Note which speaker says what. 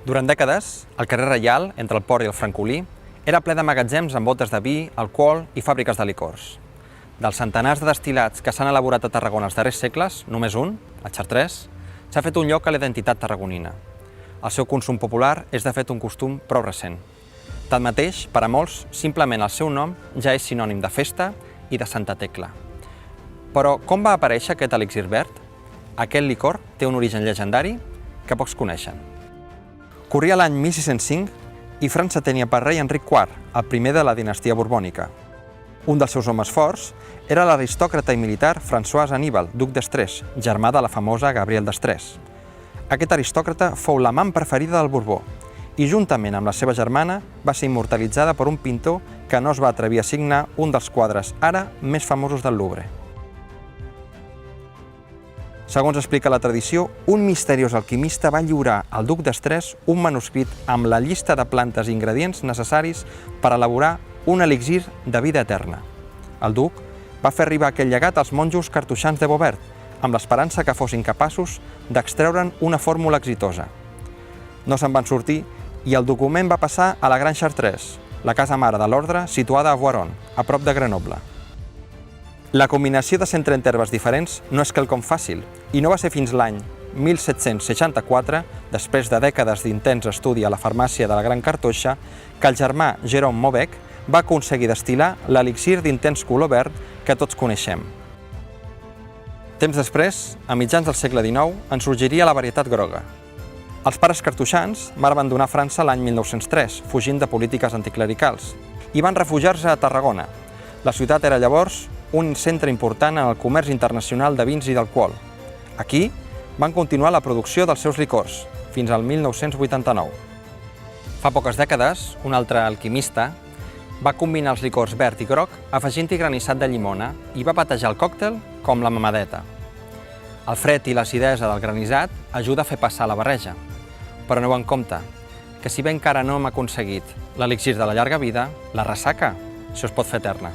Speaker 1: Durant dècades, el carrer Reial, entre el Port i el Francolí, era ple de magatzems amb botes de vi, alcohol i fàbriques de licors. Dels centenars de destil·lats que s'han elaborat a Tarragona els darrers segles, només un, a Chartres, s'ha fet un lloc a la identitat tarragonina. El seu consum popular és de fet un costum prou recent. Tanmateix, per a molts, simplement el seu nom ja és sinònim de festa i de Santa Tecla. Però com va aparèixer aquest elixir verd? Aquest licor té un origen llegendari que pocs coneixen. Corria l'any 1605 i França tenia per rei Enric IV, el primer de la dinastia borbònica. Un dels seus homes forts era l'aristòcrata i militar François Anníbal, duc d'Estrès, germà de la famosa Gabrielle d'Estrès. Aquest aristòcrata fou l'amant preferida del Borbó i, juntament amb la seva germana, va ser immortalitzada per un pintor que no es va atrevir a signar un dels quadres ara més famosos del Louvre. Segons explica la tradició, un misteriós alquimista va lliurar al duc d'Estrès un manuscrit amb la llista de plantes i ingredients necessaris per elaborar un elixir de vida eterna. El duc va fer arribar aquell llegat als monjos cartoixans de Beauvert, amb l'esperança que fossin capaços d'extreure'n una fórmula exitosa. No se'n van sortir i el document va passar a la Gran Chartres, la casa mare de l'ordre situada a Voiron, a prop de Grenoble. La combinació de 130 herbes diferents no és quelcom fàcil i no va ser fins l'any 1764, després de dècades d'intens estudi a la farmàcia de la Gran Cartoixa, que el germà Jérôme Maubec va aconseguir destil·lar l'elixir d'intens color verd que tots coneixem. Temps després, a mitjans del segle XIX, en sorgiria la varietat groga. Els pares cartoixans van abandonar França l'any 1903, fugint de polítiques anticlericals, i van refugiar-se a Tarragona. La ciutat era llavors un centre important en el comerç internacional de vins i d'alcohol. Aquí van continuar la producció dels seus licors, fins al 1989. Fa poques dècades, un altre alquimista va combinar els licors verd i groc afegint-hi granissat de llimona i va batejar el còctel com la mamadeta. El fred i l'acidesa del granissat ajuda a fer passar la barreja, però aneu en compte que si bé encara no hem aconseguit l'elixir de la llarga vida, la ressaca se us pot fer eterna.